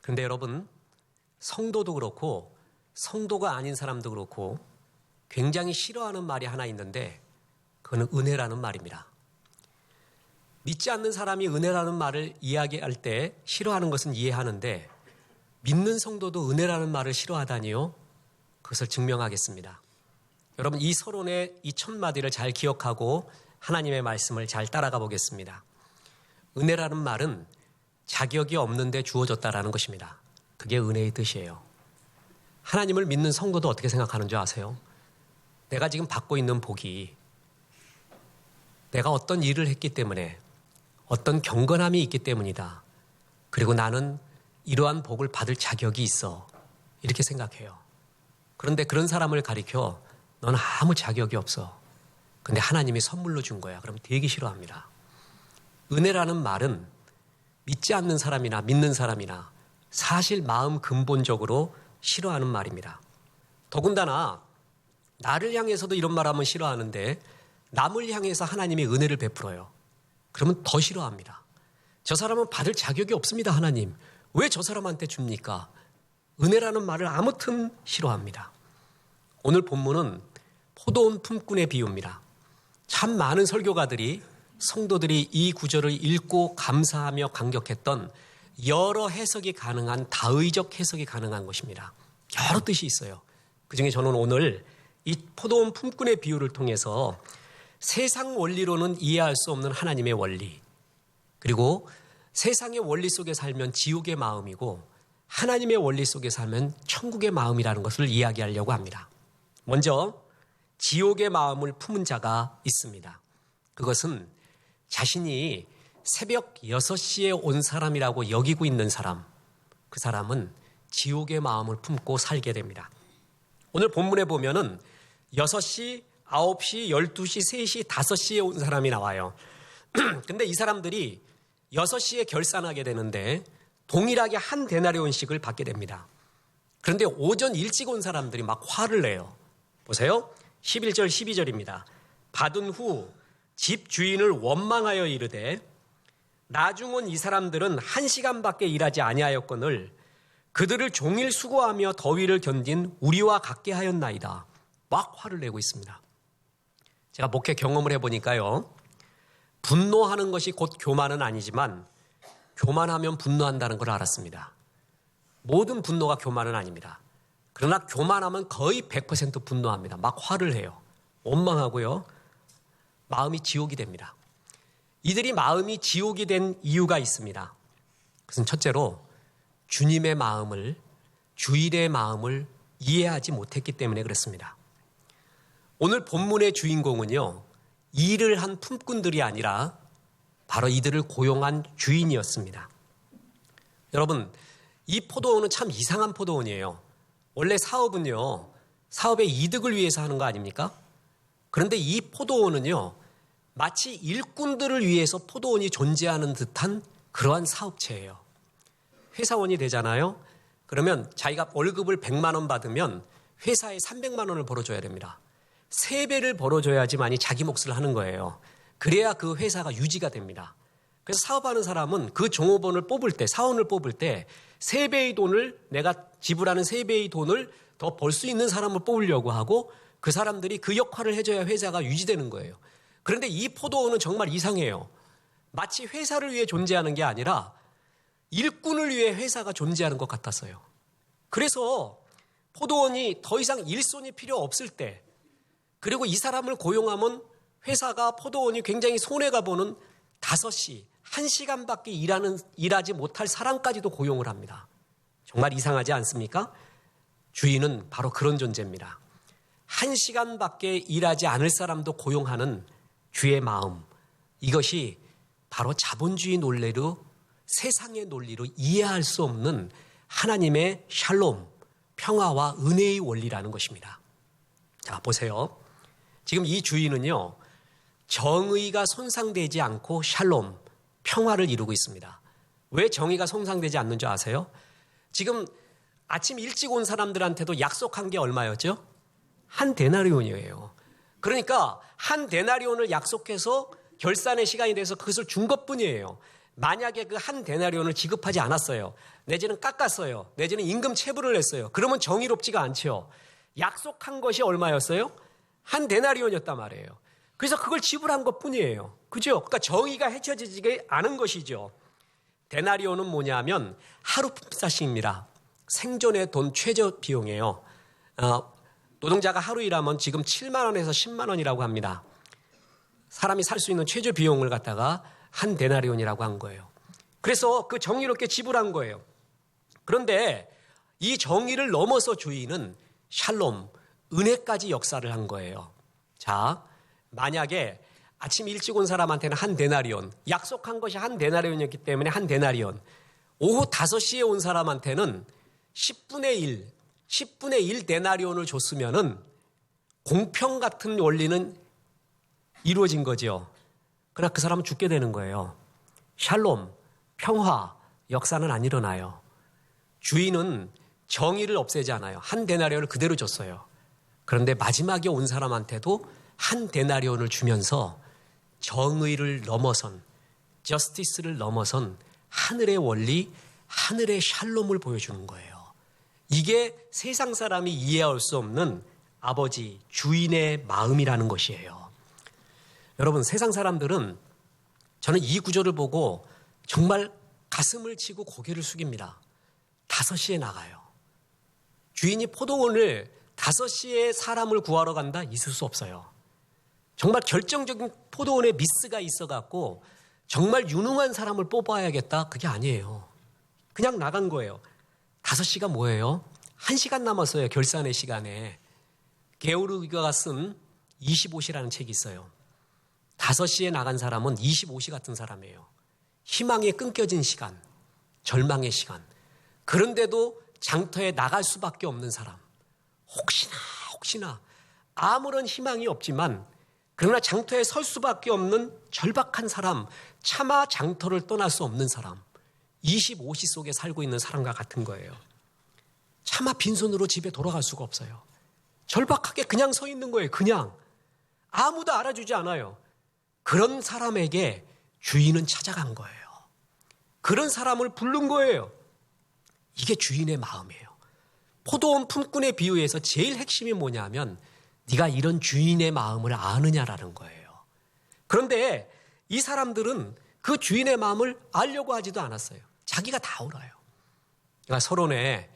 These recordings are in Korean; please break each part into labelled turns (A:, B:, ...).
A: 그런데 여러분, 성도도 그렇고 성도가 아닌 사람도 그렇고 굉장히 싫어하는 말이 하나 있는데 그거는 은혜라는 말입니다. 믿지 않는 사람이 은혜라는 말을 이야기할 때 싫어하는 것은 이해하는데 믿는 성도도 은혜라는 말을 싫어하다니요? 그것을 증명하겠습니다. 여러분, 이 서론의 이 첫 마디를 잘 기억하고 하나님의 말씀을 잘 따라가 보겠습니다. 은혜라는 말은 자격이 없는데 주어졌다라는 것입니다. 그게 은혜의 뜻이에요. 하나님을 믿는 성도도 어떻게 생각하는 줄 아세요? 내가 지금 받고 있는 복이 내가 어떤 일을 했기 때문에 어떤 경건함이 있기 때문이다. 그리고 나는 이러한 복을 받을 자격이 있어. 이렇게 생각해요. 그런데 그런 사람을 가리켜 넌 아무 자격이 없어. 근데 하나님이 선물로 준 거야. 그럼 되게 싫어합니다. 은혜라는 말은 믿지 않는 사람이나 믿는 사람이나 사실 마음 근본적으로 싫어하는 말입니다. 더군다나 나를 향해서도 이런 말하면 싫어하는데 남을 향해서 하나님이 은혜를 베풀어요. 그러면 더 싫어합니다. 저 사람은 받을 자격이 없습니다. 하나님. 왜 저 사람한테 줍니까? 은혜라는 말을 아무튼 싫어합니다. 오늘 본문은 포도원 품꾼의 비유입니다. 참 많은 설교가들이 성도들이 이 구절을 읽고 감사하며 감격했던 여러 해석이 가능한 다의적 해석이 가능한 것입니다. 여러 뜻이 있어요. 그중에 저는 오늘 이 포도원 품꾼의 비유를 통해서 세상 원리로는 이해할 수 없는 하나님의 원리, 그리고 세상의 원리 속에 살면 지옥의 마음이고 하나님의 원리 속에 살면 천국의 마음이라는 것을 이야기하려고 합니다. 먼저 지옥의 마음을 품은 자가 있습니다. 그것은 자신이 새벽 6시에 온 사람이라고 여기고 있는 사람, 그 사람은 지옥의 마음을 품고 살게 됩니다. 오늘 본문에 보면은 6시, 9시, 12시, 3시, 5시에 온 사람이 나와요. 근데 이 사람들이 6시에 결산하게 되는데 동일하게 한 데나리온씩을 받게 됩니다. 그런데 오전 일찍 온 사람들이 막 화를 내요. 보세요. 11절, 12절입니다. 받은 후 집 주인을 원망하여 이르되 나중 온 이 사람들은 1시간밖에 일하지 아니하였거늘 그들을 종일 수고하며 더위를 견딘 우리와 같게 하였나이다. 막 화를 내고 있습니다. 제가 목회 경험을 해보니까요. 분노하는 것이 곧 교만은 아니지만 교만하면 분노한다는 걸 알았습니다. 모든 분노가 교만은 아닙니다. 그러나 교만하면 거의 100% 분노합니다. 막 화를 해요. 원망하고요. 마음이 지옥이 됩니다. 이들이 마음이 지옥이 된 이유가 있습니다. 그것은 첫째로 주님의 마음을, 주일의 마음을 이해하지 못했기 때문에 그렇습니다. 오늘 본문의 주인공은요, 일을 한 품꾼들이 아니라 바로 이들을 고용한 주인이었습니다. 여러분, 이 포도원은 참 이상한 포도원이에요. 원래 사업은요, 사업의 이득을 위해서 하는 거 아닙니까? 그런데 이 포도원은요, 마치 일꾼들을 위해서 포도원이 존재하는 듯한 그러한 사업체예요. 회사원이 되잖아요. 그러면 자기가 월급을 100만 원 받으면 회사에 300만 원을 벌어줘야 됩니다. 3배를 벌어줘야지만이 자기 몫을 하는 거예요. 그래야 그 회사가 유지가 됩니다. 그래서 사업하는 사람은 그 종업원을 뽑을 때, 사원을 뽑을 때 3배의 돈을, 내가 지불하는 3배의 돈을 더 벌 수 있는 사람을 뽑으려고 하고 그 사람들이 그 역할을 해줘야 회사가 유지되는 거예요. 그런데 이 포도원은 정말 이상해요. 마치 회사를 위해 존재하는 게 아니라 일꾼을 위해 회사가 존재하는 것 같았어요. 그래서 포도원이 더 이상 일손이 필요 없을 때, 그리고 이 사람을 고용하면 회사가, 포도원이 굉장히 손해가 보는 5시, 1시간밖에 일하지 못할 사람까지도 고용을 합니다. 정말 이상하지 않습니까? 주인은 바로 그런 존재입니다. 1시간밖에 일하지 않을 사람도 고용하는 주의 마음, 이것이 바로 자본주의 논리로, 세상의 논리로 이해할 수 없는 하나님의 샬롬, 평화와 은혜의 원리라는 것입니다. 자, 보세요. 지금 이 주인은요, 정의가 손상되지 않고 샬롬, 평화를 이루고 있습니다. 왜 정의가 손상되지 않는 줄 아세요? 지금 아침 일찍 온 사람들한테도 약속한 게 얼마였죠? 한 데나리온이에요. 그러니까 한 데나리온을 약속해서 결산의 시간이 돼서 그것을 준 것뿐이에요. 만약에 그 한 데나리온을 지급하지 않았어요. 내지는 깎았어요. 내지는 임금 체불을 했어요. 그러면 정의롭지가 않죠. 약속한 것이 얼마였어요? 한 데나리온이었단 말이에요. 그래서 그걸 지불한 것뿐이에요. 그죠? 그러니까 정의가 해쳐지지 않은 것이죠. 데나리온은 뭐냐면 하루 품삯입니다. 생존의 돈 최저 비용이에요. 노동자가 하루 일하면 지금 7만 원에서 10만 원이라고 합니다. 사람이 살 수 있는 최저 비용을 갖다가 한 데나리온이라고 한 거예요. 그래서 그 정의롭게 지불한 거예요. 그런데 이 정의를 넘어서 주인은 샬롬, 은혜까지 역사를 한 거예요. 자, 만약에 아침 일찍 온 사람한테는 한 데나리온, 약속한 것이 한 데나리온이었기 때문에 한 데나리온, 오후 5시에 온 사람한테는 10분의 1 데나리온을 줬으면은 공평 같은 원리는 이루어진 거죠. 그러나 그 사람은 죽게 되는 거예요. 샬롬, 평화, 역사는 안 일어나요. 주인은 정의를 없애지 않아요. 한 데나리온을 그대로 줬어요. 그런데 마지막에 온 사람한테도 한 데나리온을 주면서 정의를 넘어선, 저스티스를 넘어선 하늘의 원리, 하늘의 샬롬을 보여주는 거예요. 이게 세상 사람이 이해할 수 없는 아버지, 주인의 마음이라는 것이에요. 여러분, 세상 사람들은 저는 이 구절을 보고 정말 가슴을 치고 고개를 숙입니다. 5시에 나가요. 주인이 포도원을 5시에 사람을 구하러 간다? 있을 수 없어요. 정말 결정적인 포도원에 미스가 있어갖고 정말 유능한 사람을 뽑아야겠다? 그게 아니에요. 그냥 나간 거예요. 5시가 뭐예요? 1시간 남았어요. 결산의 시간에. 게오르기가 쓴 25시라는 책이 있어요. 5시에 나간 사람은 25시 같은 사람이에요. 희망이 끊겨진 시간, 절망의 시간. 그런데도 장터에 나갈 수밖에 없는 사람. 혹시나 아무런 희망이 없지만 그러나 장터에 설 수밖에 없는 절박한 사람, 차마 장터를 떠날 수 없는 사람. 25시 속에 살고 있는 사람과 같은 거예요. 차마 빈손으로 집에 돌아갈 수가 없어요. 절박하게 그냥 서 있는 거예요. 그냥. 아무도 알아주지 않아요. 그런 사람에게 주인은 찾아간 거예요. 그런 사람을 부른 거예요. 이게 주인의 마음이에요. 포도원 품꾼의 비유에서 제일 핵심이 뭐냐면 네가 이런 주인의 마음을 아느냐라는 거예요. 그런데 이 사람들은 그 주인의 마음을 알려고 하지도 않았어요. 자기가 다 알아요. 그러니까 서론에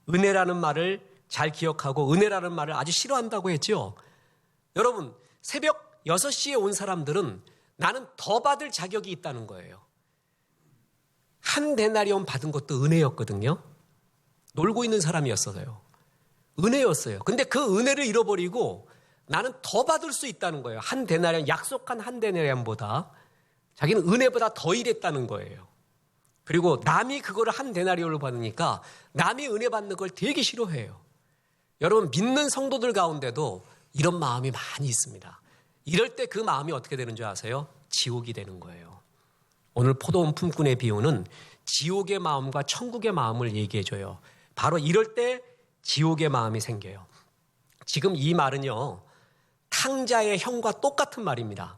A: 은혜라는 말을 잘 기억하고 은혜라는 말을 아주 싫어한다고 했죠. 여러분, 새벽 6시에 온 사람들은 나는 더 받을 자격이 있다는 거예요. 한 데나리온 받은 것도 은혜였거든요. 놀고 있는 사람이었어요. 은혜였어요. 근데 그 은혜를 잃어버리고 나는 더 받을 수 있다는 거예요. 한 데나리온, 약속한 한 데나리온보다 자기는 은혜보다 더 일했다는 거예요. 그리고 남이 그거를 한 데나리온을 받으니까 남이 은혜 받는 걸 되게 싫어해요. 여러분, 믿는 성도들 가운데도 이런 마음이 많이 있습니다. 이럴 때 그 마음이 어떻게 되는 줄 아세요? 지옥이 되는 거예요. 오늘 포도원 품꾼의 비유는 지옥의 마음과 천국의 마음을 얘기해줘요. 바로 이럴 때 지옥의 마음이 생겨요. 지금 이 말은요, 탕자의 형과 똑같은 말입니다.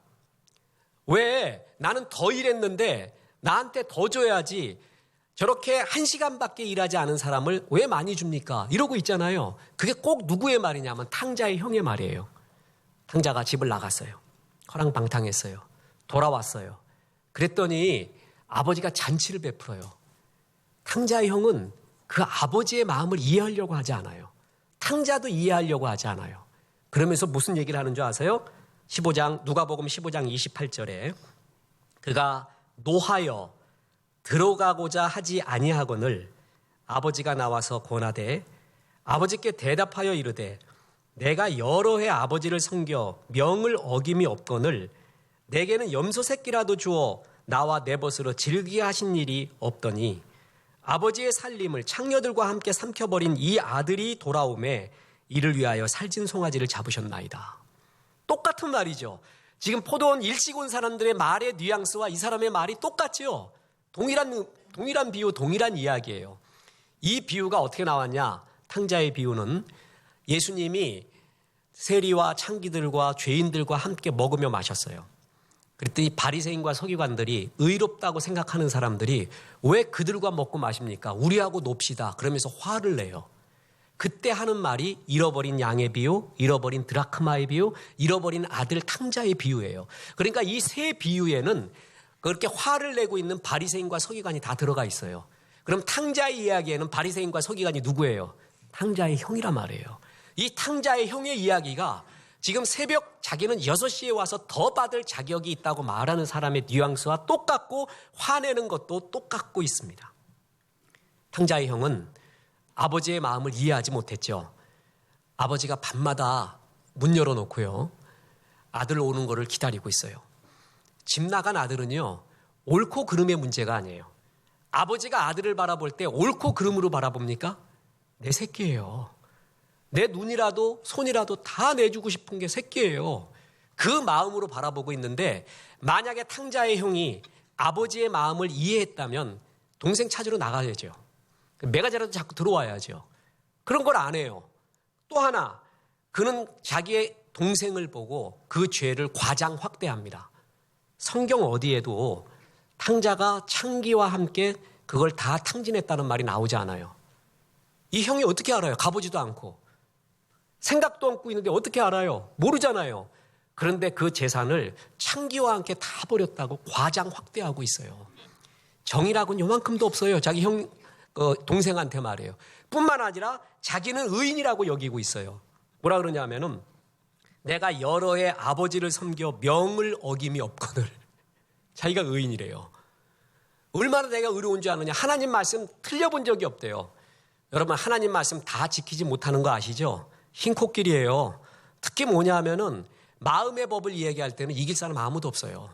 A: 왜 나는 더 일했는데 나한테 더 줘야지 저렇게 1시간밖에 일하지 않은 사람을 왜 많이 줍니까? 이러고 있잖아요. 그게 꼭 누구의 말이냐면 탕자의 형의 말이에요. 탕자가 집을 나갔어요. 허랑방탕했어요. 돌아왔어요. 그랬더니 아버지가 잔치를 베풀어요. 탕자의 형은 그 아버지의 마음을 이해하려고 하지 않아요. 탕자도 이해하려고 하지 않아요. 그러면서 무슨 얘기를 하는 줄 아세요? 누가복음 15장 28절에 그가 노하여 들어가고자 하지 아니하거늘 아버지가 나와서 권하되 아버지께 대답하여 이르되 내가 여러 해 아버지를 섬겨 명을 어김이 없거늘 내게는 염소 새끼라도 주어 나와 내 벗으로 즐기게 하신 일이 없더니 아버지의 살림을 창녀들과 함께 삼켜버린 이 아들이 돌아오매 이를 위하여 살찐 송아지를 잡으셨나이다. 똑같은 말이죠. 지금 포도원 일찍 온 사람들의 말의 뉘앙스와 이 사람의 말이 똑같죠. 동일한 비유, 동일한 이야기예요. 이 비유가 어떻게 나왔냐? 탕자의 비유는 예수님이 세리와 창기들과 죄인들과 함께 먹으며 마셨어요. 그랬더니 바리새인과 서기관들이 의롭다고 생각하는 사람들이 왜 그들과 먹고 마십니까? 우리하고 놉시다. 그러면서 화를 내요. 그때 하는 말이 잃어버린 양의 비유, 잃어버린 드라크마의 비유, 잃어버린 아들 탕자의 비유예요. 그러니까 이 세 비유에는 그렇게 화를 내고 있는 바리새인과 서기관이 다 들어가 있어요. 그럼 탕자의 이야기에는 바리새인과 서기관이 누구예요? 탕자의 형이란 말이에요. 이 탕자의 형의 이야기가 지금 새벽 자기는 6시에 와서 더 받을 자격이 있다고 말하는 사람의 뉘앙스와 똑같고 화내는 것도 똑같고 있습니다. 탕자의 형은 아버지의 마음을 이해하지 못했죠. 아버지가 밤마다 문 열어놓고요. 아들 오는 거를 기다리고 있어요. 집 나간 아들은요. 옳고 그름의 문제가 아니에요. 아버지가 아들을 바라볼 때 옳고 그름으로 바라봅니까? 내 새끼예요. 내 눈이라도 손이라도 다 내주고 싶은 게 새끼예요. 그 마음으로 바라보고 있는데 만약에 탕자의 형이 아버지의 마음을 이해했다면 동생 찾으러 나가야죠. 매가지라도 자꾸 들어와야죠. 그런 걸 안 해요. 또 하나, 그는 자기의 동생을 보고 그 죄를 과장 확대합니다. 성경 어디에도 탕자가 창기와 함께 그걸 다 탕진했다는 말이 나오지 않아요. 이 형이 어떻게 알아요? 가보지도 않고. 생각도 않고 있는데 어떻게 알아요? 모르잖아요. 그런데 그 재산을 창기와 함께 다 버렸다고 과장 확대하고 있어요. 정이라고는 요만큼도 없어요. 자기 형, 동생한테 말해요. 뿐만 아니라 자기는 의인이라고 여기고 있어요. 뭐라 그러냐면은 내가 여러 해 아버지를 섬겨 명을 어김이 없거늘. 자기가 의인이래요. 얼마나 내가 의로운 줄 아느냐. 하나님 말씀 틀려본 적이 없대요. 여러분 하나님 말씀 다 지키지 못하는 거 아시죠? 흰 코끼리예요. 특히 뭐냐 하면은 마음의 법을 이야기할 때는 이길 사람 아무도 없어요.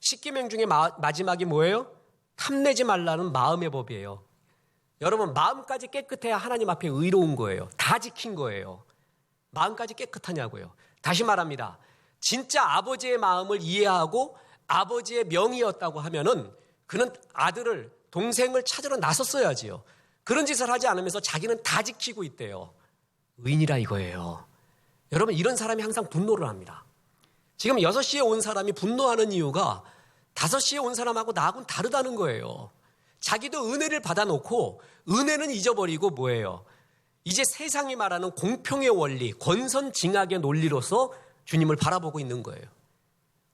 A: 10계명 중에 마지막이 뭐예요? 탐내지 말라는 마음의 법이에요. 여러분 마음까지 깨끗해야 하나님 앞에 의로운 거예요. 다 지킨 거예요. 마음까지 깨끗하냐고요. 다시 말합니다. 진짜 아버지의 마음을 이해하고 아버지의 명이었다고 하면은 그는 아들을 동생을 찾으러 나섰어야지요. 그런 짓을 하지 않으면서 자기는 다 지키고 있대요. 의인이라 이거예요. 여러분 이런 사람이 항상 분노를 합니다. 지금 6시에 온 사람이 분노하는 이유가 5시에 온 사람하고 나하고는 다르다는 거예요. 자기도 은혜를 받아놓고 은혜는 잊어버리고 뭐예요? 이제 세상이 말하는 공평의 원리, 권선징악의 논리로서 주님을 바라보고 있는 거예요.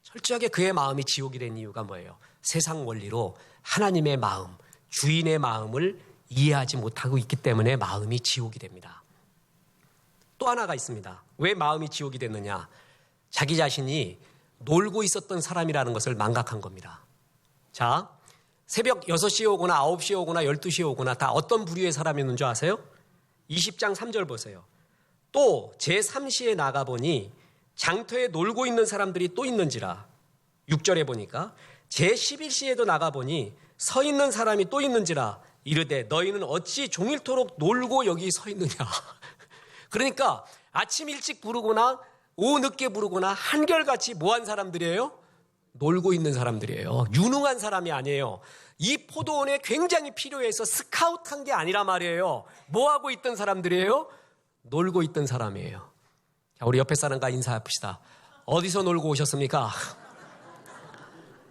A: 철저하게 그의 마음이 지옥이 된 이유가 뭐예요? 세상 원리로 하나님의 마음, 주인의 마음을 이해하지 못하고 있기 때문에 마음이 지옥이 됩니다. 또 하나가 있습니다. 왜 마음이 지옥이 됐느냐? 자기 자신이 놀고 있었던 사람이라는 것을 망각한 겁니다. 자, 새벽 6시에 오거나 9시에 오거나 12시에 오거나 다 어떤 부류의 사람이었는 줄 아세요? 20장 3절 보세요. 또 제3시에 나가보니 장터에 놀고 있는 사람들이 또 있는지라. 6절에 보니까 제11시에도 나가보니 서 있는 사람이 또 있는지라. 이르되 너희는 어찌 종일토록 놀고 여기 서 있느냐. 그러니까 아침 일찍 부르거나 오후 늦게 부르거나 한결같이 뭐한 사람들이에요? 놀고 있는 사람들이에요. 유능한 사람이 아니에요. 이 포도원에 굉장히 필요해서 스카우트한 게 아니라 말이에요. 뭐하고 있던 사람들이에요? 놀고 있던 사람이에요. 자, 우리 옆에 사람과 인사합시다. 어디서 놀고 오셨습니까?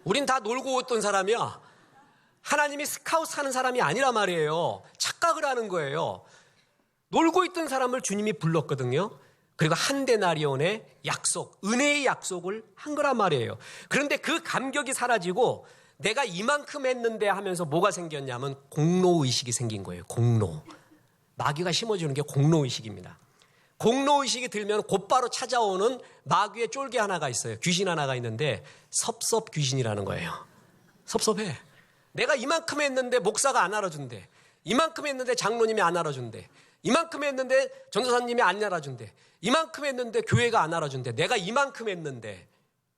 A: 우린 다 놀고 왔던 사람이야. 하나님이 스카우트하는 사람이 아니라 말이에요. 착각을 하는 거예요. 놀고 있던 사람을 주님이 불렀거든요. 그리고 한 데나리온의 약속, 은혜의 약속을 한 거란 말이에요. 그런데 그 감격이 사라지고 내가 이만큼 했는데 하면서 뭐가 생겼냐면 공로의식이 생긴 거예요. 공로. 마귀가 심어주는 게 공로의식입니다. 공로의식이 들면 곧바로 찾아오는 마귀의 쫄개 하나가 있어요. 귀신 하나가 있는데 섭섭귀신이라는 거예요. 섭섭해. 내가 이만큼 했는데 목사가 안 알아준대. 이만큼 했는데 장로님이 안 알아준대. 이만큼 했는데 전도사님이 안 알아준대. 이만큼 했는데 교회가 안 알아준대. 내가 이만큼 했는데.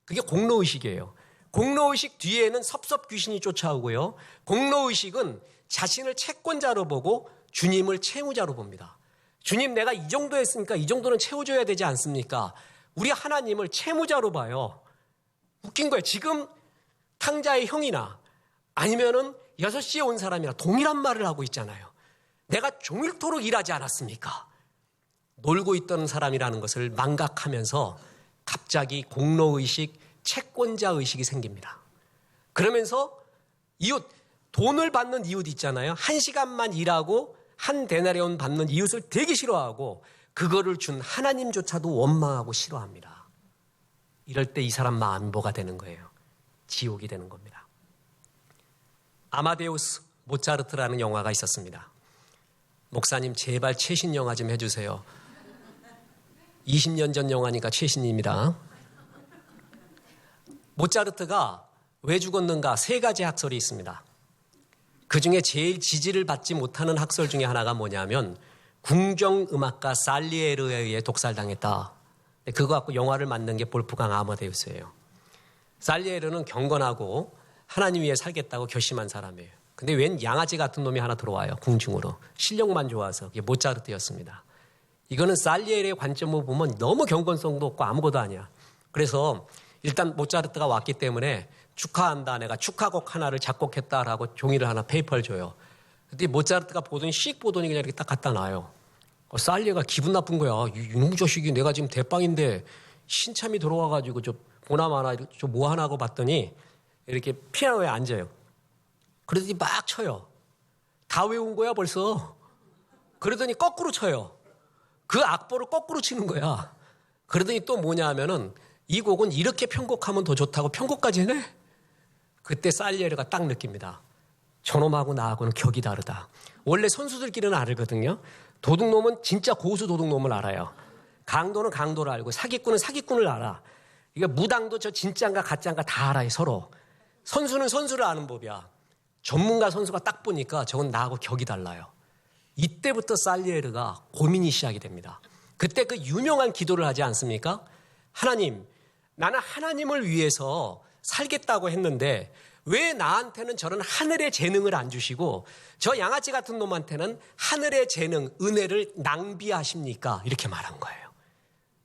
A: 그게 공로의식이에요. 공로의식 뒤에는 섭섭귀신이 쫓아오고요. 공로의식은 자신을 채권자로 보고 주님을 채무자로 봅니다. 주님 내가 이 정도 했으니까 이 정도는 채워줘야 되지 않습니까? 우리 하나님을 채무자로 봐요. 웃긴 거예요. 지금 탕자의 형이나 아니면은 6시에 온 사람이나 동일한 말을 하고 있잖아요. 내가 종일토록 일하지 않았습니까? 놀고 있던 사람이라는 것을 망각하면서 갑자기 공로의식, 채권자 의식이 생깁니다. 그러면서 이웃, 돈을 받는 이웃 있잖아요. 1시간만 일하고 한 데나리온 받는 이웃을 되게 싫어하고 그거를 준 하나님조차도 원망하고 싫어합니다. 이럴 때 이 사람 마음이 뭐가 되는 거예요? 지옥이 되는 겁니다. 아마데우스 모차르트라는 영화가 있었습니다. 목사님 제발 최신 영화 좀 해주세요. 20년 전 영화니까 최신입니다. 모차르트가 왜 죽었는가 3가지 학설이 있습니다. 그중에 제일 지지를 받지 못하는 학설 중에 하나가 뭐냐면 궁정음악가 살리에르에 의해 독살당했다. 그거 갖고 영화를 만든 게 볼프강 아마데우스예요. 살리에르는 경건하고 하나님 위해 살겠다고 결심한 사람이에요. 근데 웬 양아치 같은 놈이 하나 들어와요. 궁중으로. 실력만 좋아서. 그게 모차르트였습니다. 이거는 살리에르의 관점으로 보면 너무 경건성도 없고 아무것도 아니야. 그래서 일단 모차르트가 왔기 때문에 축하한다. 내가 축하곡 하나를 작곡했다라고 종이를 하나 페이퍼를 줘요. 근데 모차르트가 보더니 씩 보더니 그냥 이렇게 딱 갖다 놔요. 살리에르가 기분 나쁜 거야. 이놈 자식이 내가 지금 대빵인데 신참이 들어와가지고 저 보나마나 저 뭐 하나 하고 봤더니 이렇게 피아노에 앉아요. 그러더니 막 쳐요. 다 외운 거야 벌써. 그러더니 거꾸로 쳐요. 그 악보를 거꾸로 치는 거야. 그러더니 또 뭐냐 하면은 이 곡은 이렇게 편곡하면 더 좋다고 편곡까지 해내? 그때 살리에르가 딱 느낍니다. 저놈하고 나하고는 격이 다르다. 원래 선수들끼리는 알거든요. 도둑놈은 진짜 고수 도둑놈을 알아요. 강도는 강도를 알고 사기꾼은 사기꾼을 알아. 이게 무당도 저 진짜인가 가짜인가 다 알아요 서로. 선수는 선수를 아는 법이야. 전문가 선수가 딱 보니까 저건 나하고 격이 달라요. 이때부터 살리에르가 고민이 시작이 됩니다. 그때 그 유명한 기도를 하지 않습니까? 하나님, 나는 하나님을 위해서 살겠다고 했는데 왜 나한테는 저런 하늘의 재능을 안 주시고 저 양아치 같은 놈한테는 하늘의 재능, 은혜를 낭비하십니까? 이렇게 말한 거예요.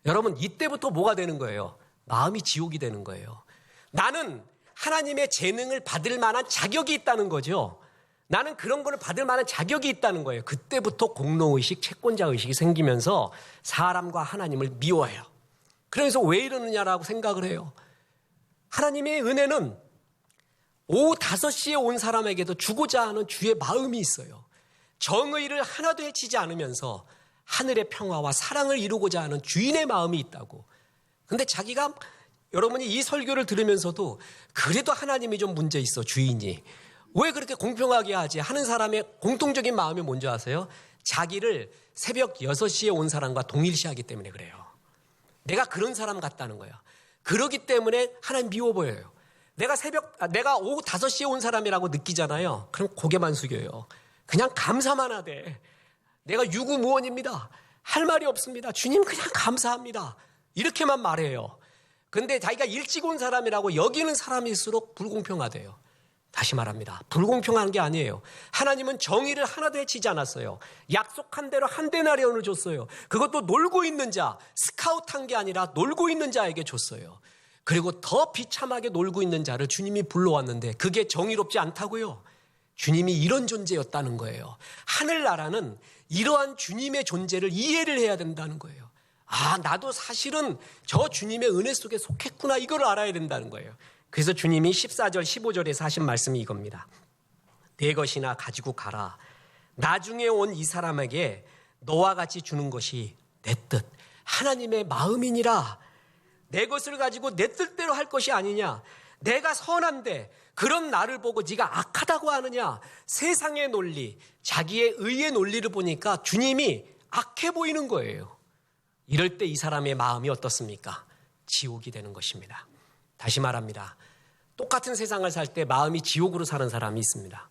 A: 여러분, 이때부터 뭐가 되는 거예요? 마음이 지옥이 되는 거예요. 나는 하나님의 재능을 받을 만한 자격이 있다는 거죠. 나는 그런 거를 받을 만한 자격이 있다는 거예요. 그때부터 공로의식, 채권자의식이 생기면서 사람과 하나님을 미워해요. 그래서 왜 이러느냐라고 생각을 해요. 하나님의 은혜는 오후 5시에 온 사람에게도 주고자 하는 주의 마음이 있어요. 정의를 하나도 해치지 않으면서 하늘의 평화와 사랑을 이루고자 하는 주인의 마음이 있다고. 근데 자기가 여러분이 이 설교를 들으면서도 그래도 하나님이 좀 문제 있어 주인이. 왜 그렇게 공평하게 하지 하는 사람의 공통적인 마음이 뭔지 아세요? 자기를 새벽 6시에 온 사람과 동일시하기 때문에 그래요. 내가 그런 사람 같다는 거야. 그러기 때문에 하나님 미워 보여요. 내가 오후 5시에 온 사람이라고 느끼잖아요. 그럼 고개만 숙여요. 그냥 감사만 하되. 내가 유구무원입니다. 할 말이 없습니다. 주님 그냥 감사합니다. 이렇게만 말해요. 근데 자기가 일찍 온 사람이라고 여기는 사람일수록 불공평하대요. 다시 말합니다. 불공평한 게 아니에요. 하나님은 정의를 하나도 해치지 않았어요. 약속한 대로 한 데나리온을 줬어요. 그것도 놀고 있는 자, 스카우트한 게 아니라 놀고 있는 자에게 줬어요. 그리고 더 비참하게 놀고 있는 자를 주님이 불러왔는데 그게 정의롭지 않다고요. 주님이 이런 존재였다는 거예요. 하늘나라는 이러한 주님의 존재를 이해를 해야 된다는 거예요. 아, 나도 사실은 저 주님의 은혜 속에 속했구나 이걸 알아야 된다는 거예요. 그래서 주님이 14절 15절에서 하신 말씀이 이겁니다. 내 것이나 가지고 가라. 나중에 온 이 사람에게 너와 같이 주는 것이 내 뜻 하나님의 마음이니라. 내 것을 가지고 내 뜻대로 할 것이 아니냐. 내가 선한데 그런 나를 보고 네가 악하다고 하느냐. 세상의 논리, 자기의 의의 논리를 보니까 주님이 악해 보이는 거예요. 이럴 때 이 사람의 마음이 어떻습니까? 지옥이 되는 것입니다. 다시 말합니다. 똑같은 세상을 살 때 마음이 지옥으로 사는 사람이 있습니다.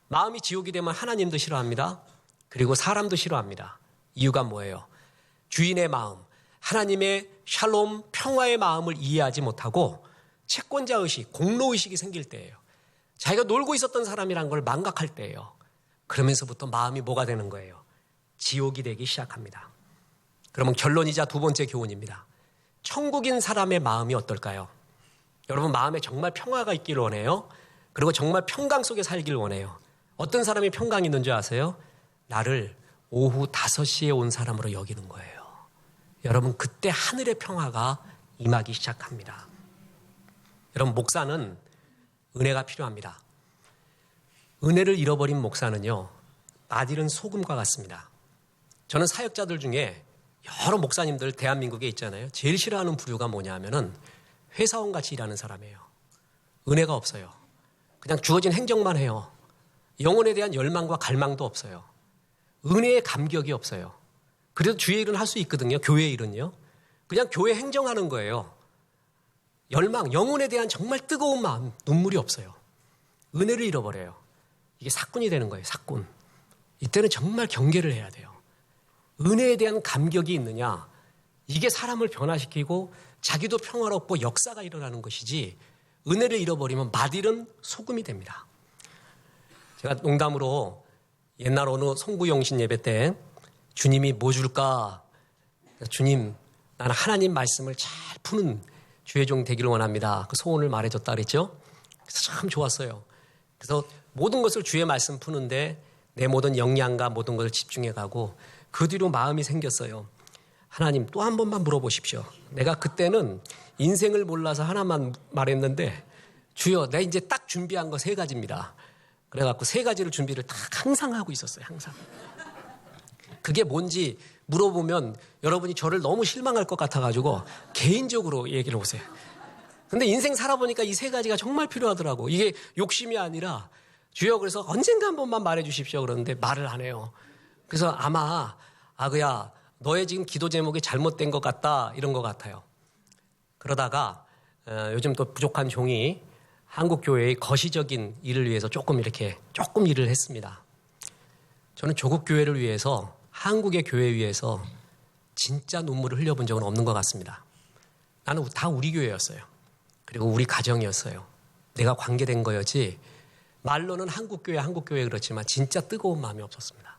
A: 마음이 지옥이 되면 하나님도 싫어합니다. 그리고 사람도 싫어합니다. 이유가 뭐예요? 주인의 마음, 하나님의 샬롬, 평화의 마음을 이해하지 못하고 채권자의식, 공로의식이 생길 때예요. 자기가 놀고 있었던 사람이란 걸 망각할 때예요. 그러면서부터 마음이 뭐가 되는 거예요? 지옥이 되기 시작합니다. 그러면 결론이자 두 번째 교훈입니다. 천국인 사람의 마음이 어떨까요? 여러분 마음에 정말 평화가 있기를 원해요. 그리고 정말 평강 속에 살기를 원해요. 어떤 사람이 평강이 있는 줄 아세요? 나를 오후 5시에 온 사람으로 여기는 거예요. 여러분 그때 하늘의 평화가 임하기 시작합니다. 여러분, 목사는 은혜가 필요합니다. 은혜를 잃어버린 목사는요, 맛 잃은 소금과 같습니다. 저는 사역자들 중에 여러 목사님들 대한민국에 있잖아요. 제일 싫어하는 부류가 뭐냐 하면은 회사원같이 일하는 사람이에요. 은혜가 없어요. 그냥 주어진 행정만 해요. 영혼에 대한 열망과 갈망도 없어요. 은혜의 감격이 없어요. 그래도 주의 일은 할 수 있거든요. 교회 일은요. 그냥 교회 행정하는 거예요. 열망, 영혼에 대한 정말 뜨거운 마음, 눈물이 없어요. 은혜를 잃어버려요. 이게 사꾼이 되는 거예요. 사꾼. 이때는 정말 경계를 해야 돼요. 은혜에 대한 감격이 있느냐, 이게 사람을 변화시키고 자기도 평화롭고 역사가 일어나는 것이지, 은혜를 잃어버리면 맛 잃은 소금이 됩니다. 제가 농담으로 옛날 어느 송구영신 예배 때 주님이 뭐 줄까? 주님, 나는 하나님 말씀을 잘 푸는 주의 종 되기를 원합니다. 그 소원을 말해줬다 그랬죠. 그래서 참 좋았어요. 그래서 모든 것을 주의 말씀 푸는데 내 모든 역량과 모든 것을 집중해가고 그 뒤로 마음이 생겼어요. 하나님, 또 한 번만 물어보십시오. 내가 그때는 인생을 몰라서 하나만 말했는데, 주여, 내가 이제 딱 준비한 거 3가지입니다. 그래갖고 3가지를 준비를 딱 항상 하고 있었어요. 항상. 그게 뭔지 물어보면 여러분이 저를 너무 실망할 것 같아가지고 개인적으로 얘기를 오세요. 근데 인생 살아보니까 이 3가지가 정말 필요하더라고. 이게 욕심이 아니라, 주여, 그래서 언젠가 한 번만 말해 주십시오. 그러는데 말을 안 해요. 그래서 아마, 아그야, 너의 지금 기도 제목이 잘못된 것 같다, 이런 것 같아요. 그러다가 요즘 또 부족한 종이 한국교회의 거시적인 일을 위해서 조금 일을 했습니다. 저는 조국 교회를 위해서, 한국의 교회 위해서 진짜 눈물을 흘려본 적은 없는 것 같습니다. 나는 다 우리 교회였어요. 그리고 우리 가정이었어요. 내가 관계된 거였지, 말로는 한국교회 그렇지만 진짜 뜨거운 마음이 없었습니다.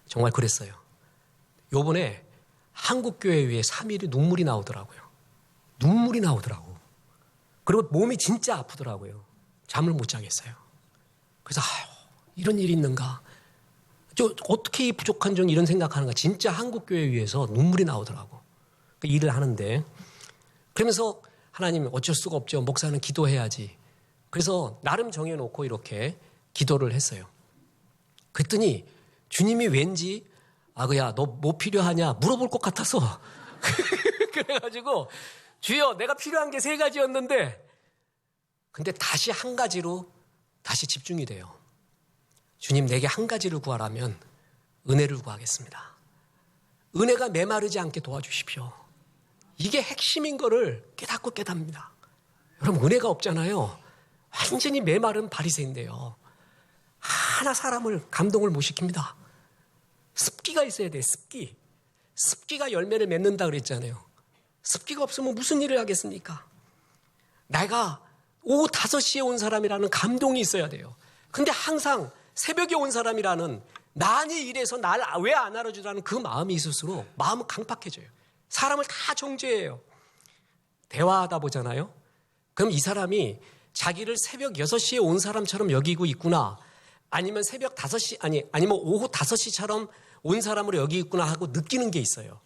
A: 정말 그랬어요. 요번에 한국교회 위에 3일이 눈물이 나오더라고요. 눈물이 나오더라고. 그리고 몸이 진짜 아프더라고요. 잠을 못 자겠어요. 그래서 이런 일이 있는가? 어떻게 이 부족한 종 이런 생각하는가? 진짜 한국교회 위해서 눈물이 나오더라고. 그 일을 하는데. 그러면서 하나님, 어쩔 수가 없죠. 목사는 기도해야지. 그래서 나름 정해놓고 이렇게 기도를 했어요. 그랬더니 주님이 왠지, 아그야, 너 뭐 필요하냐 물어볼 것 같아서 그래가지고, 주여, 내가 필요한 게 3가지였는데, 근데 다시 한 가지로 다시 집중이 돼요. 주님, 내게 한 가지를 구하라면 은혜를 구하겠습니다. 은혜가 메마르지 않게 도와주십시오. 이게 핵심인 거를 깨닫고 깨닫습니다. 여러분, 은혜가 없잖아요. 완전히 메마른 바리새인데요. 하나 사람을 감동을 못 시킵니다. 습기가 있어야 돼, 습기. 습기가 열매를 맺는다 그랬잖아요. 습기가 없으면 무슨 일을 하겠습니까? 내가 오후 5시에 온 사람이라는 감동이 있어야 돼요. 근데 항상 새벽에 온 사람이라는, 난이 이래서 날 왜 안 알아주라는 그 마음이 있을수록 마음은 강팍해져요. 사람을 다 정죄해요. 대화하다 보잖아요. 그럼 이 사람이 자기를 새벽 6시에 온 사람처럼 여기고 있구나, 아니면 새벽 5시, 아니면 오후 5시처럼 온 사람으로 여기 있구나 하고 느끼는 게 있어요.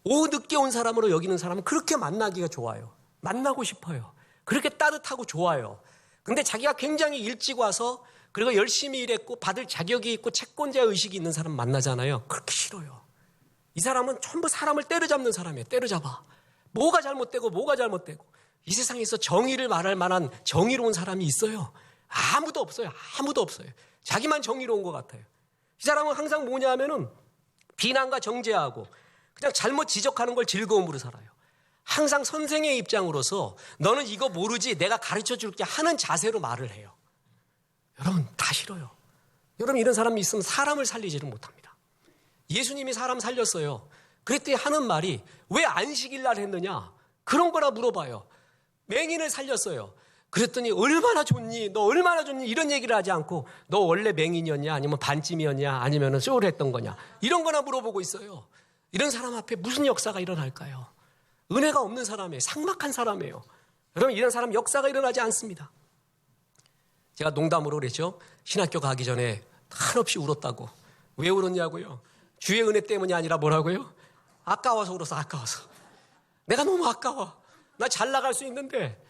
A: 오후 늦게 온 사람으로 여기는 사람은 그렇게 만나기가 좋아요. 만나고 싶어요. 그렇게 따뜻하고 좋아요. 근데 자기가 굉장히 일찍 와서, 그리고 열심히 일했고 받을 자격이 있고 채권자 의식이 있는 사람 만나잖아요. 그렇게 싫어요. 이 사람은 전부 사람을 때려잡는 사람이에요. 때려잡아. 뭐가 잘못되고 이 세상에서 정의를 말할 만한 정의로운 사람이 있어요? 아무도 없어요. 아무도 없어요. 자기만 정의로운 것 같아요. 이 사람은 항상 뭐냐 하면은 비난과 정죄하고 그냥 잘못 지적하는 걸 즐거움으로 살아요. 항상 선생의 입장으로서 너는 이거 모르지, 내가 가르쳐 줄게 하는 자세로 말을 해요. 여러분, 다 싫어요. 여러분, 이런 사람이 있으면 사람을 살리지를 못합니다. 예수님이 사람 살렸어요. 그랬더니 하는 말이, 왜 안식일 날 했느냐? 그런 거라 물어봐요. 맹인을 살렸어요. 그랬더니 얼마나 좋니? 너 얼마나 좋니? 이런 얘기를 하지 않고, 너 원래 맹인이었냐? 아니면 반쯤이었냐? 아니면 쇼를 했던 거냐? 이런 거나 물어보고 있어요. 이런 사람 앞에 무슨 역사가 일어날까요? 은혜가 없는 사람이에요. 삭막한 사람이에요. 여러분, 이런 사람 역사가 일어나지 않습니다. 제가 농담으로 그랬죠. 신학교 가기 전에 한없이 울었다고. 왜 울었냐고요? 주의 은혜 때문이 아니라 뭐라고요? 아까워서 울었어. 아까워서. 내가 너무 아까워. 나 잘 나갈 수 있는데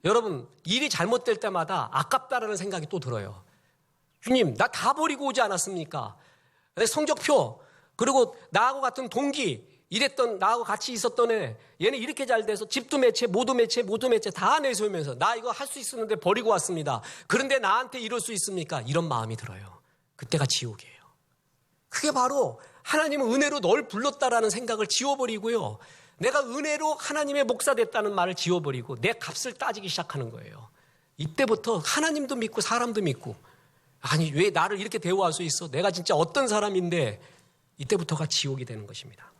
A: 여러분, 일이 잘못될 때마다 아깝다라는 생각이 또 들어요. 주님, 나 다 버리고 오지 않았습니까? 내 성적표, 그리고 나하고 같은 동기, 이랬던 나하고 같이 있었던 애, 얘는 이렇게 잘 돼서 집도 매체, 모두 매체, 모두 매체 다 내세우면서 나 이거 할 수 있었는데 버리고 왔습니다. 그런데 나한테 이럴 수 있습니까? 이런 마음이 들어요. 그때가 지옥이에요. 그게 바로 하나님은 은혜로 널 불렀다라는 생각을 지워버리고요. 내가 은혜로 하나님의 목사 됐다는 말을 지워버리고 내 값을 따지기 시작하는 거예요. 이때부터 하나님도 믿고 사람도 믿고, 아니 왜 나를 이렇게 대우할 수 있어? 내가 진짜 어떤 사람인데, 이때부터가 지옥이 되는 것입니다.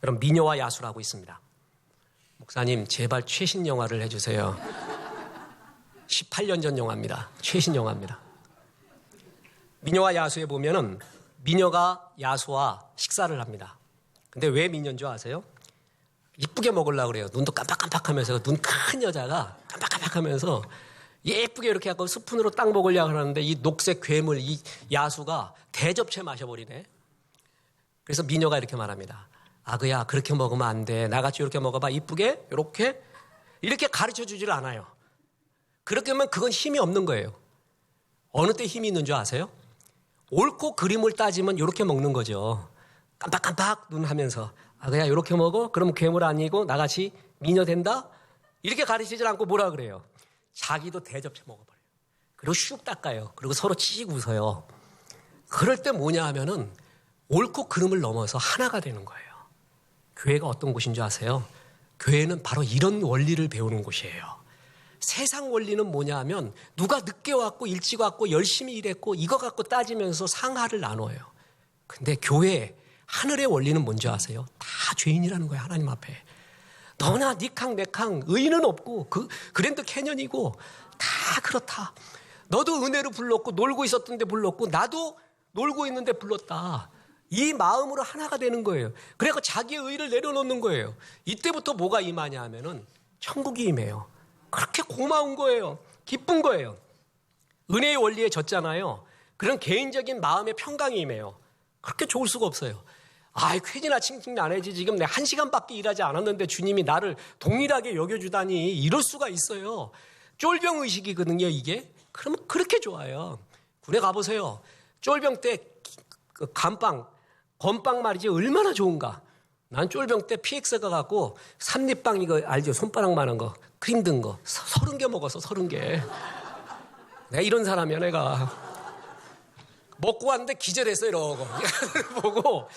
A: 여러분, 미녀와 야수라고 있습니다. 목사님 제발 최신 영화를 해주세요. 18년 전 영화입니다. 최신 영화입니다. 미녀와 야수에 보면은 미녀가 야수와 식사를 합니다. 근데 왜 미녀인 줄 아세요? 이쁘게 먹으려고 그래요. 눈도 깜빡깜빡하면서, 눈 큰 여자가 깜빡깜빡하면서 예쁘게 이렇게 하고 스푼으로 딱 먹으려고 하는데 이 녹색 괴물, 이 야수가 대접채 마셔버리네. 그래서 미녀가 이렇게 말합니다. 아그야, 그렇게 먹으면 안 돼. 나같이 이렇게 먹어봐. 이쁘게 이렇게 가르쳐 주질 않아요. 그렇게 하면 그건 힘이 없는 거예요. 어느 때 힘이 있는 줄 아세요? 옳고 그림을 따지면 이렇게 먹는 거죠. 깜빡깜빡 눈 하면서, 아그야 이렇게 먹어? 그럼 괴물 아니고 나같이 미녀 된다? 이렇게 가르치질 않고 뭐라 그래요? 자기도 대접해 먹어버려요. 그리고 슉 닦아요. 그리고 서로 치익 웃어요. 그럴 때 뭐냐 하면은 옳고 그름을 넘어서 하나가 되는 거예요. 교회가 어떤 곳인 줄 아세요? 교회는 바로 이런 원리를 배우는 곳이에요. 세상 원리는 뭐냐 하면 누가 늦게 왔고 일찍 왔고 열심히 일했고 이거 갖고 따지면서 상하를 나눠요. 근데 교회 하늘의 원리는 뭔지 아세요? 다 죄인이라는 거예요. 하나님 앞에. 너나 니캉 내캉 의인은 없고 그랜드 캐년이고 다 그렇다. 너도 은혜로 불렀고 놀고 있었던데 불렀고 나도 놀고 있는데 불렀다. 이 마음으로 하나가 되는 거예요. 그래서 자기의 의를 내려놓는 거예요. 이때부터 뭐가 임하냐 하면은 천국이 임해요. 그렇게 고마운 거예요. 기쁜 거예요. 은혜의 원리에 졌잖아요. 그런 개인적인 마음의 평강이 임해요. 그렇게 좋을 수가 없어요. 아이, 쾌지나 칭칭 안 해지. 지금 내가 1시간밖에 일하지 않았는데 주님이 나를 동일하게 여겨주다니, 이럴 수가 있어요. 쫄병 의식이거든요, 이게. 그러면 그렇게 좋아요. 군에 가보세요. 쫄병 때 건빵 말이지 얼마나 좋은가. 난 쫄병 때 PX가 갖고 삼립빵 이거 알죠? 손바닥만한 거, 크림 든 거 30개 먹었어. 30개. 내가 이런 사람이야. 내가 먹고 왔는데 기절했어. 이러고 보고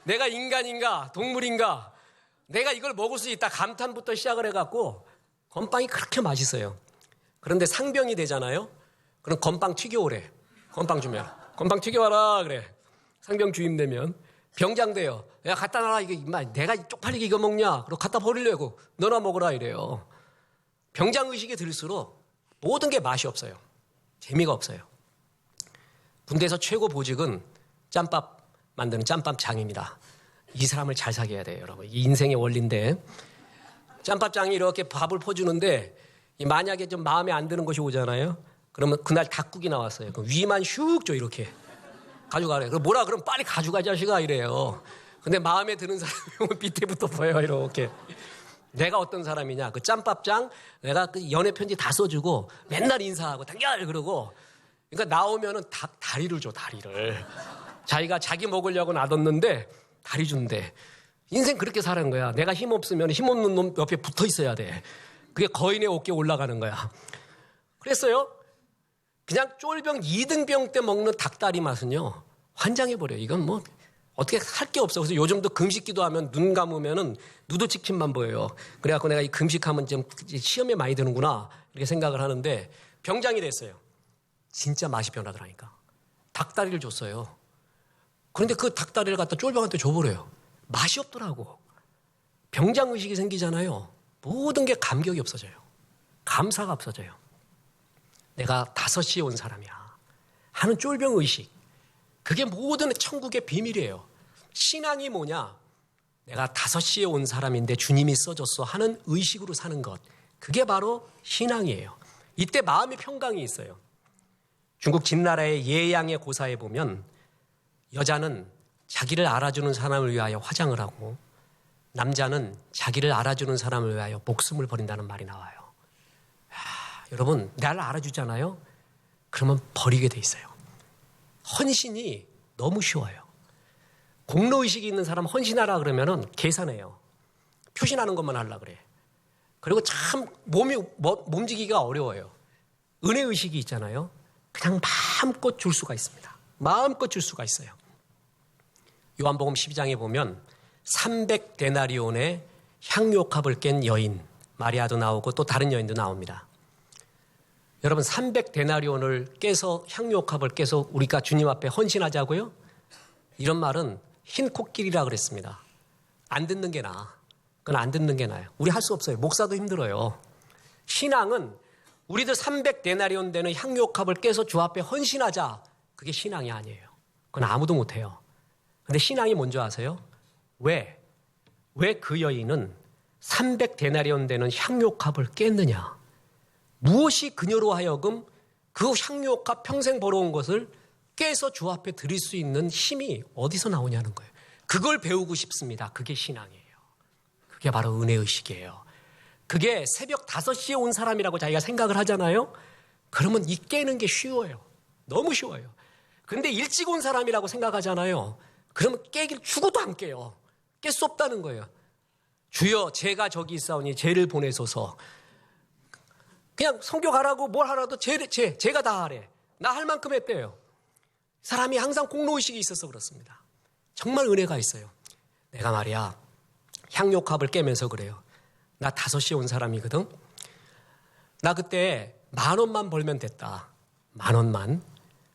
A: 내가 인간인가 동물인가, 내가 이걸 먹을 수 있다 감탄부터 시작을 해갖고 건빵이 그렇게 맛있어요. 그런데 상병이 되잖아요. 그럼 건빵 튀겨오래. 건빵 주면 건빵 튀겨와라 그래. 상병 주임 되면 병장 돼요. 야, 갖다 놔라. 이거 내가 쪽팔리게 이거 먹냐? 그리고 갖다 버리려고. 너나 먹어라 이래요. 병장 의식이 들수록 모든 게 맛이 없어요. 재미가 없어요. 군대에서 최고 보직은 짬밥 만드는 짬밥장입니다. 이 사람을 잘 사귀어야 돼요, 여러분. 이 인생의 원리인데, 짬밥장이 이렇게 밥을 퍼주는데 만약에 좀 마음에 안 드는 것이 오잖아요. 그러면 그날 닭국이 나왔어요. 그럼 위만 슉 줘 이렇게 가져가래. 그럼 뭐라 그러면 빨리 가져가 자식아 이래요. 근데 마음에 드는 사람이 밑에부터 보여요. 이렇게. 내가 어떤 사람이냐. 그 짬밥장 내가 그 연애 편지 다 써주고 맨날 인사하고 단결 그러고. 그러니까 나오면은 다리를 줘. 다리를. 자기가 자기 먹으려고 놔뒀는데 다리 준대. 인생 그렇게 사는 거야. 내가 힘 없으면 힘 없는 놈 옆에 붙어 있어야 돼. 그게 거인의 어깨에 올라가는 거야. 그랬어요. 그냥 쫄병 2등병 때 먹는 닭다리 맛은요, 환장해버려요. 이건 뭐 어떻게 할 게 없어. 그래서 요즘도 금식기도 하면 눈 감으면은 누드치킨만 보여요. 그래갖고 내가 이 금식하면 좀 시험에 많이 드는구나 이렇게 생각을 하는데, 병장이 됐어요. 진짜 맛이 변하더라니까. 닭다리를 줬어요. 그런데 그 닭다리를 갖다 쫄병한테 줘버려요. 맛이 없더라고. 병장 의식이 생기잖아요. 모든 게 감격이 없어져요. 감사가 없어져요. 내가 5시에 온 사람이야 하는 쫄병 의식. 그게 모든 천국의 비밀이에요. 신앙이 뭐냐? 내가 5시에 온 사람인데 주님이 써줬어 하는 의식으로 사는 것. 그게 바로 신앙이에요. 이때 마음의 평강이 있어요. 중국 진나라의 예양의 고사에 보면 여자는 자기를 알아주는 사람을 위하여 화장을 하고 남자는 자기를 알아주는 사람을 위하여 목숨을 버린다는 말이 나와요. 여러분, 나를 알아주잖아요? 그러면 버리게 돼 있어요. 헌신이 너무 쉬워요. 공로의식이 있는 사람 헌신하라 그러면은 계산해요. 표신하는 것만 하려고 그래. 그리고 참 몸지기가 어려워요. 은혜의식이 있잖아요. 그냥 마음껏 줄 수가 있습니다. 마음껏 줄 수가 있어요. 요한복음 12장에 보면 300데나리온의 향료값을 깬 여인 마리아도 나오고 또 다른 여인도 나옵니다. 여러분 300데나리온을 깨서 향료값을 깨서 우리가 주님 앞에 헌신하자고요? 이런 말은 흰 코끼리라 그랬습니다. 안 듣는 게 나아. 그건 안 듣는 게 나아요. 우리 할 수 없어요. 목사도 힘들어요. 신앙은 우리들 300데나리온 되는 향료값을 깨서 주 앞에 헌신하자. 그게 신앙이 아니에요. 그건 아무도 못해요. 근데 신앙이 뭔지 아세요? 왜 그 여인은 300데나리온 되는 향료값을 깼느냐? 무엇이 그녀로 하여금 그 향료값 평생 벌어온 것을 깨서 주 앞에 드릴 수 있는 힘이 어디서 나오냐는 거예요. 그걸 배우고 싶습니다. 그게 신앙이에요. 그게 바로 은혜의식이에요. 그게 새벽 5시에 온 사람이라고 자기가 생각을 하잖아요. 그러면 이 깨는 게 쉬워요. 너무 쉬워요. 근데 일찍 온 사람이라고 생각하잖아요. 그러면 깨길 죽어도 안 깨요. 깰 수 없다는 거예요. 주여 제가 저기 있사오니 죄를 보내소서. 그냥 성교 가라고 뭘 하라도 제가 다 하래. 나 할 만큼 했대요. 사람이 항상 공로의식이 있어서 그렇습니다. 정말 은혜가 있어요. 내가 말이야 향료값을 깨면서 그래요. 나 5시에 온 사람이거든. 나 그때 10,000원만 벌면 됐다. 10,000원만.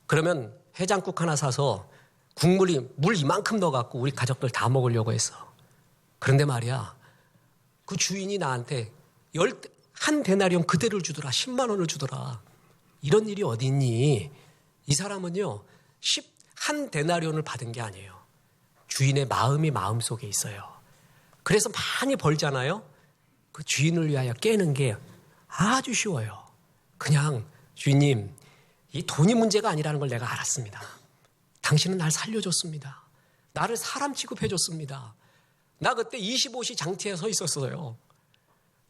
A: 그러면 해장국 하나 사서 물 이만큼 넣어갖고 우리 가족들 다 먹으려고 했어. 그런데 말이야 그 주인이 나한테 한 데나리온 그대로를 주더라. 10만 원을 주더라. 이런 일이 어디 있니? 이 사람은요 한 데나리온을 받은 게 아니에요. 주인의 마음이 마음속에 있어요. 그래서 많이 벌잖아요. 그 주인을 위하여 깨는 게 아주 쉬워요. 그냥 주인님 이 돈이 문제가 아니라는 걸 내가 알았습니다. 당신은 날 살려줬습니다. 나를 사람 취급해줬습니다. 나 그때 25시 장티에 서 있었어요.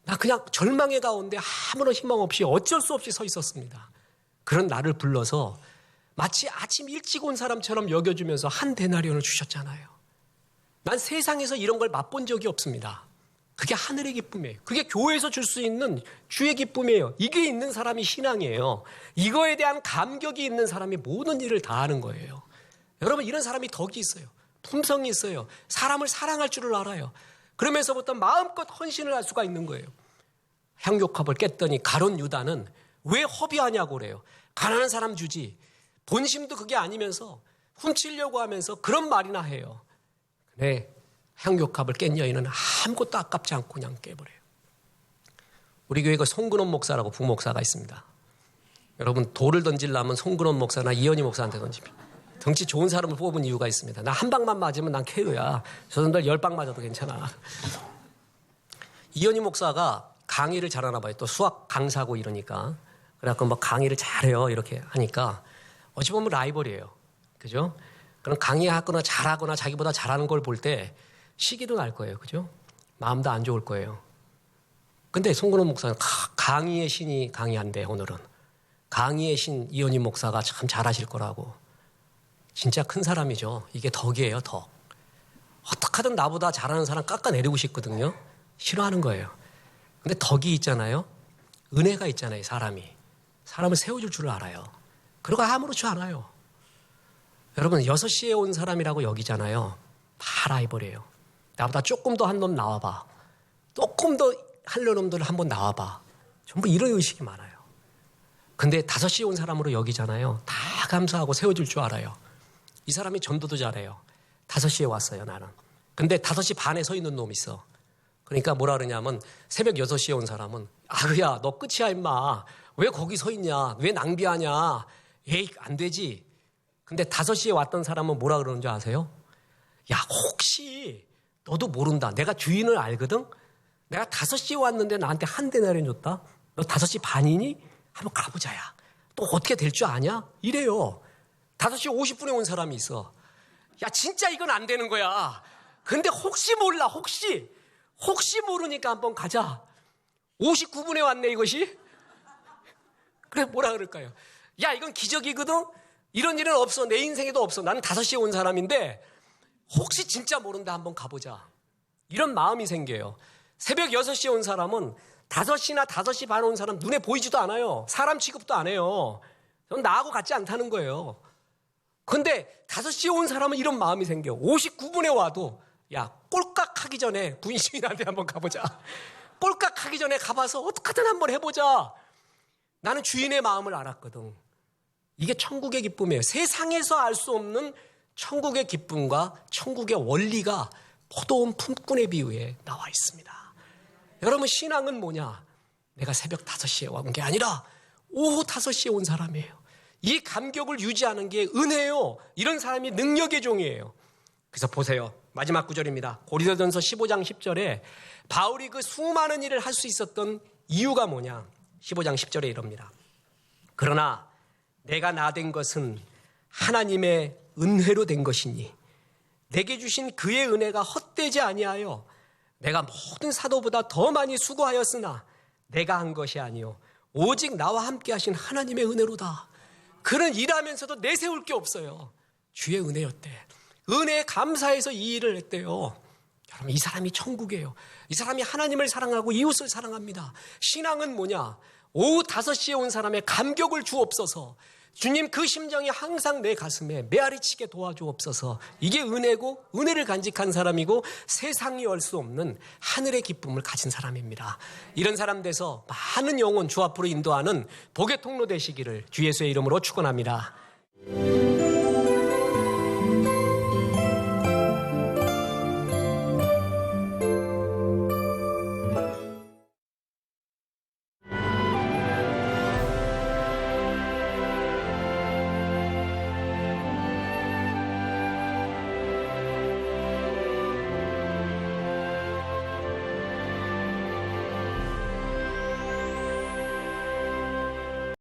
A: 나 그냥 절망의 가운데 아무런 희망 없이 어쩔 수 없이 서 있었습니다. 그런 나를 불러서 마치 아침 일찍 온 사람처럼 여겨주면서 한 데나리온을 주셨잖아요. 난 세상에서 이런 걸 맛본 적이 없습니다. 그게 하늘의 기쁨이에요. 그게 교회에서 줄 수 있는 주의 기쁨이에요. 이게 있는 사람이 신앙이에요. 이거에 대한 감격이 있는 사람이 모든 일을 다 하는 거예요. 여러분 이런 사람이 덕이 있어요. 품성이 있어요. 사람을 사랑할 줄을 알아요. 그러면서부터 마음껏 헌신을 할 수가 있는 거예요. 향료값을 깼더니 가룟 유다는 왜 허비하냐고 그래요. 가난한 사람 주지. 본심도 그게 아니면서 훔치려고 하면서 그런 말이나 해요. 네, 향료값을 깬 여인은 아무것도 아깝지 않고 그냥 깨버려요. 우리 교회가 송근원 목사라고 부목사가 있습니다. 여러분 돌을 던지려면 송근원 목사나 이현희 목사한테 던집니다. 덩치 좋은 사람을 뽑은 이유가 있습니다. 나 한 방만 맞으면 난 KO야. 저 사람들 10방 맞아도 괜찮아. 이현희 목사가 강의를 잘하나 봐요. 또 수학 강사고 이러니까. 그래갖고 뭐 강의를 잘해요. 이렇게 하니까 어찌 보면 라이벌이에요. 그죠? 그럼 강의하거나 잘하거나 자기보다 잘하는 걸 볼 때 시기도 날 거예요. 그죠? 마음도 안 좋을 거예요. 근데 송근원 목사는 강의의 신이 강의한대 오늘은. 강의의 신 이현희 목사가 참 잘하실 거라고. 진짜 큰 사람이죠. 이게 덕이에요, 덕. 어떡하든 나보다 잘하는 사람 깎아내리고 싶거든요. 싫어하는 거예요. 근데 덕이 있잖아요. 은혜가 있잖아요, 사람이. 사람을 세워줄 줄 알아요. 그리고 아무렇지 않아요. 여러분 6시에 온 사람이라고 여기잖아요. 다 라이벌이에요. 나보다 조금 더 한 놈 나와봐. 조금 더 하려는 놈들 한번 나와봐. 전부 이런 의식이 많아요. 근데 5시에 온 사람으로 여기잖아요. 다 감사하고 세워줄 줄 알아요. 이 사람이 전도도 잘해요. 5시에 왔어요, 나는. 근데 5시 반에 서 있는 놈이 있어. 그러니까 뭐라 그러냐면 새벽 6시에 온 사람은 아그야 너 끝이야 임마. 왜 거기 서 있냐. 왜 낭비하냐. 에이 안 되지. 근데 5시에 왔던 사람은 뭐라 그러는 줄 아세요? 야 혹시 너도 모른다. 내가 주인을 알거든. 내가 5시에 왔는데 나한테 한 데나리온 줬다. 너 5시 반이니? 한번 가보자야. 또 어떻게 될 줄 아냐? 이래요. 5시 50분에 온 사람이 있어. 야 진짜 이건 안 되는 거야. 근데 혹시 몰라. 혹시 모르니까 한번 가자. 59분에 왔네 이것이. 그래 뭐라 그럴까요? 야, 이건 기적이거든? 이런 일은 없어. 내 인생에도 없어. 나는 5시에 온 사람인데 혹시 진짜 모른다 한번 가보자. 이런 마음이 생겨요. 새벽 6시에 온 사람은 5시나 5시 반 온 사람 눈에 보이지도 않아요. 사람 취급도 안 해요. 나하고 같지 않다는 거예요. 근데 5시에 온 사람은 이런 마음이 생겨. 59분에 와도 야, 꼴깍하기 전에 부인시민한테 한번 가보자. 꼴깍하기 전에 가봐서 어떻게든 한번 해보자. 나는 주인의 마음을 알았거든. 이게 천국의 기쁨이에요. 세상에서 알 수 없는 천국의 기쁨과 천국의 원리가 포도원 품꾼의 비유에 나와 있습니다. 여러분, 신앙은 뭐냐? 내가 새벽 5시에 온 게 아니라 오후 5시에 온 사람이에요. 이 감격을 유지하는 게 은혜요. 이런 사람이 능력의 종이에요. 그래서 보세요. 마지막 구절입니다. 고린도전서 15장 10절에 바울이 그 수많은 일을 할 수 있었던 이유가 뭐냐? 15장 10절에 이럽니다. 그러나 내가 나된 것은 하나님의 은혜로 된 것이니 내게 주신 그의 은혜가 헛되지 아니하여 내가 모든 사도보다 더 많이 수고하였으나 내가 한 것이 아니요 오직 나와 함께 하신 하나님의 은혜로다. 그는 일하면서도 내세울 게 없어요. 주의 은혜였대. 은혜에 감사해서 이 일을 했대요. 여러분, 이 사람이 천국이에요. 이 사람이 하나님을 사랑하고 이웃을 사랑합니다. 신앙은 뭐냐? 오후 5시에 온 사람의 감격을 주옵소서. 주님, 그 심정이 항상 내 가슴에 메아리치게 도와주옵소서. 이게 은혜고 은혜를 간직한 사람이고 세상이 알 수 없는 하늘의 기쁨을 가진 사람입니다. 이런 사람 돼서 많은 영혼 주 앞으로 인도하는 복의 통로 되시기를 주 예수의 이름으로 축원합니다.